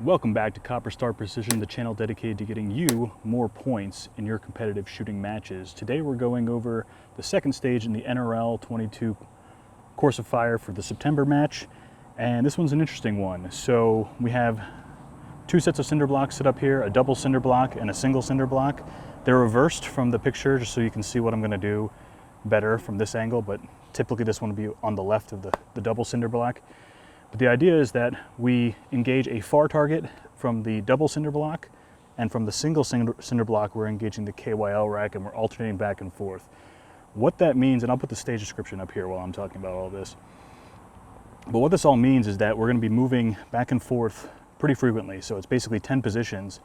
Welcome back to Copper Star Precision, the channel dedicated to getting you more points in your competitive shooting matches. Today we're going over the second stage in the NRL22 course of fire for the September match, and this one's an interesting one. So we have two sets of cinder blocks set up here, a double cinder block and a single cinder block. They're reversed from the picture just so you can see what I'm going to do better from this angle, but typically this one would be on the left of the double cinder block. But the idea is that we engage a far target from the double cinder block, and from the single cinder block we're engaging the KYL rack, and we're alternating back and forth. What that means, and I'll put the stage description up here while I'm talking about all this, but what this all means is that we're going to be moving back and forth pretty frequently. So it's basically 10 positions,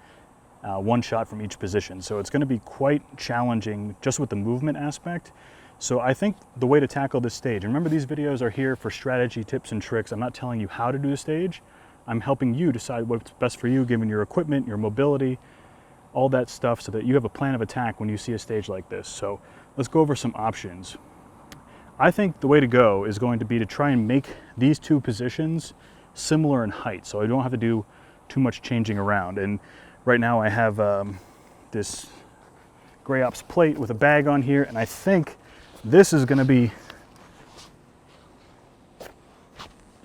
one shot from each position. So it's going to be quite challenging just with the movement aspect. So I think the way to tackle this stage, and remember these videos are here for strategy, tips, and tricks. I'm not telling you how to do the stage. I'm helping you decide what's best for you, given your equipment, your mobility, all that stuff, so that you have a plan of attack when you see a stage like this. So let's go over some options. I think the way to go is going to be to try and make these two positions similar in height, so I don't have to do too much changing around. And right now I have this Gray Ops plate with a bag on here, and I think this is going to be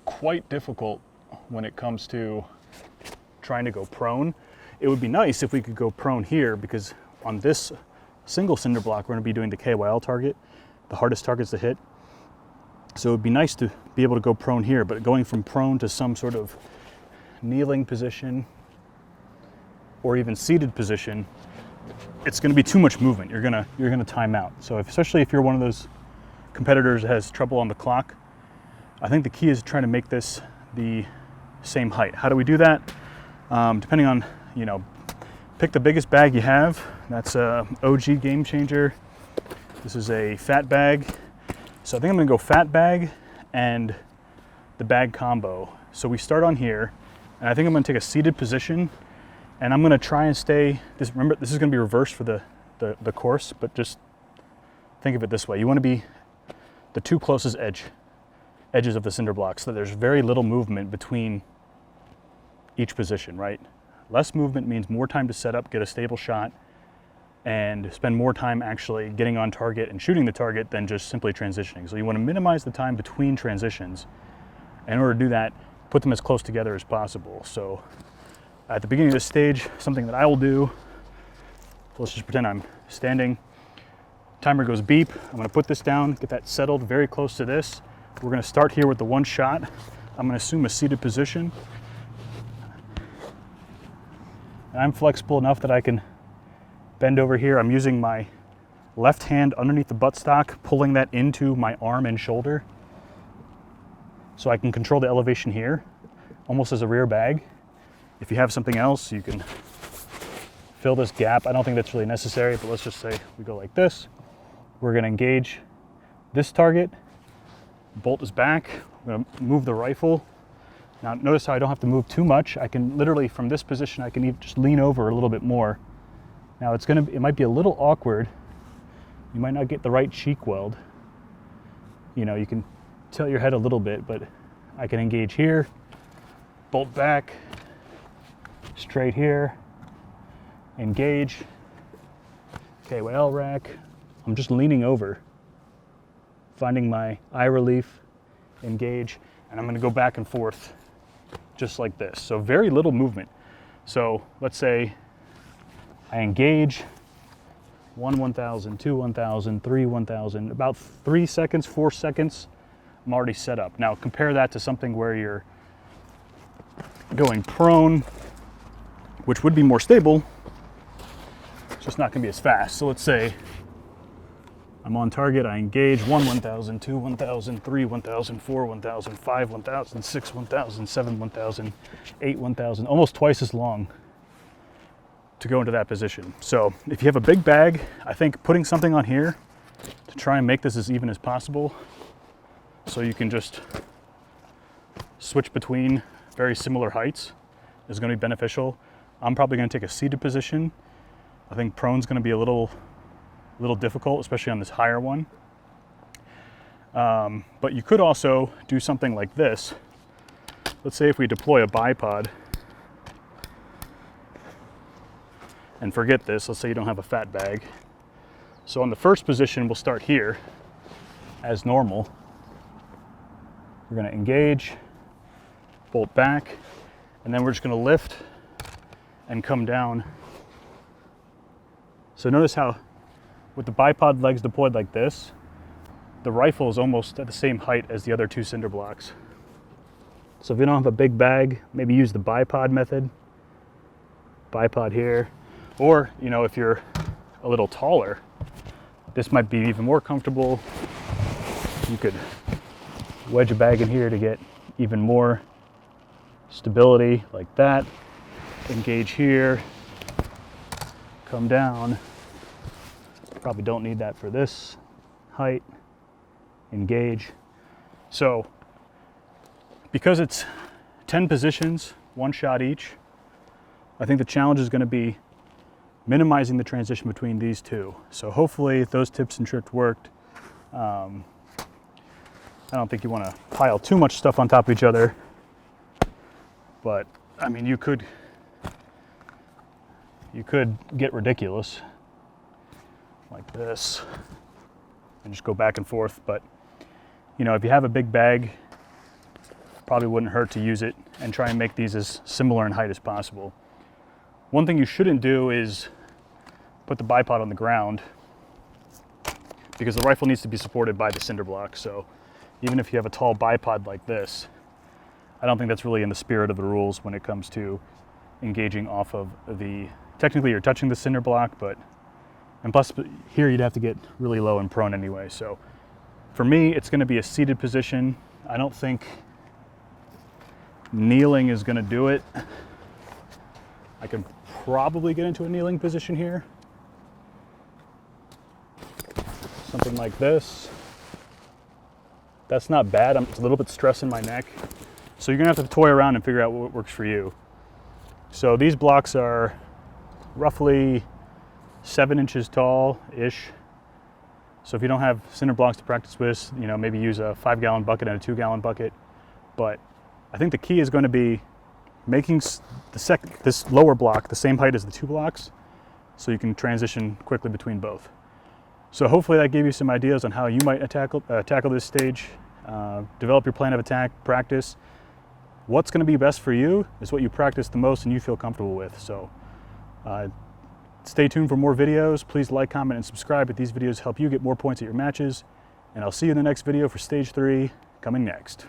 quite difficult when it comes to trying to go prone. It would be nice if we could go prone here, because on this single cinder block we're going to be doing the KYL target, the hardest targets to hit. So it would be nice to be able to go prone here, but going from prone to some sort of kneeling position or even seated position, it's going to be too much movement. You're gonna time out. So especially if you're one of those competitors that has trouble on the clock, I think the key is trying to make this the same height. How do we do that? Depending on, pick the biggest bag you have. That's a OG Game Changer. This is a fat bag. So I think I'm gonna go fat bag and the bag combo. So we start on here, and I think I'm gonna take a seated position, and I'm gonna try and stay, remember this is gonna be reversed for the course, but just think of it this way. You wanna be the two closest edges of the cinder block, so that there's very little movement between each position, right? Less movement means more time to set up, get a stable shot, and spend more time actually getting on target and shooting the target than just simply transitioning. So you wanna minimize the time between transitions. In order to do that, put them as close together as possible. So at the beginning of this stage, something that I will do, let's just pretend I'm standing, timer goes beep, I'm gonna put this down, get that settled very close to this. We're gonna start here with the one shot. I'm gonna assume a seated position. And I'm flexible enough that I can bend over here. I'm using my left hand underneath the buttstock, pulling that into my arm and shoulder, so I can control the elevation here, almost as a rear bag. If you have something else, you can fill this gap. I don't think that's really necessary, but let's just say we go like this. We're gonna engage this target. Bolt is back. I'm gonna move the rifle. Now notice how I don't have to move too much. I can literally, from this position, I can even just lean over a little bit more. Now it might be a little awkward. You might not get the right cheek weld. You can tilt your head a little bit, but I can engage here, bolt back, straight here, engage, KYL rack. I'm just leaning over, finding my eye relief, engage, and I'm gonna go back and forth just like this. So very little movement. So let's say I engage 1,000, 2, 1,000, 3, 1,000, about 3 seconds, 4 seconds, I'm already set up. Now compare that to something where you're going prone, which would be more stable, it's just not gonna be as fast. So let's say I'm on target, I engage 1,000, 2, 1,000, 3, 1,000, 4, 1,000, 5, 1,000, 6, 1,000, 7, 1,000, 8, 1,000, almost twice as long to go into that position. So if you have a big bag, I think putting something on here to try and make this as even as possible, so you can just switch between very similar heights, is gonna be beneficial. I'm probably gonna take a seated position. I think prone's gonna be a little difficult, especially on this higher one. But you could also do something like this. Let's say if we deploy a bipod and forget this. Let's say you don't have a fat bag. So on the first position, we'll start here as normal. We're going to engage, bolt back, and then we're just going to lift and come down. So notice how with the bipod legs deployed like this, the rifle is almost at the same height as the other two cinder blocks. So if you don't have a big bag, maybe use the bipod method. Bipod here. Or, you know, if you're a little taller, this might be even more comfortable. You could wedge a bag in here to get even more stability like that. Engage here, come down. Probably don't need that for this height. Engage. So because it's 10 positions, one shot each, I think the challenge is going to be minimizing the transition between these two. So hopefully those tips and tricks worked. I don't think you want to pile too much stuff on top of each other, but I mean, you could get ridiculous like this and just go back and forth. But you know, if you have a big bag, probably wouldn't hurt to use it and try and make these as similar in height as possible. One thing you shouldn't do is put the bipod on the ground, because the rifle needs to be supported by the cinder block. So even if you have a tall bipod like this, I don't think that's really in the spirit of the rules when it comes to engaging off of the, technically you're touching the cinder block, and plus here you'd have to get really low and prone anyway. So for me, it's going to be a seated position. I don't think kneeling is going to do it. I can probably get into a kneeling position here. Something like this. That's not bad. I'm a little bit stressing my neck. So you're gonna have to toy around and figure out what works for you. So these blocks are roughly 7 inches tall-ish. So if you don't have cinder blocks to practice with, you know, maybe use a 5-gallon bucket and a 2-gallon bucket. But I think the key is going to be making this lower block the same height as the 2 blocks, so you can transition quickly between both. So hopefully that gave you some ideas on how you might tackle this stage. Develop your plan of attack, practice. What's going to be best for you is what you practice the most and you feel comfortable with. So stay tuned for more videos. Please like, comment, and subscribe if these videos help you get more points at your matches. And I'll see you in the next video for stage 3 coming next.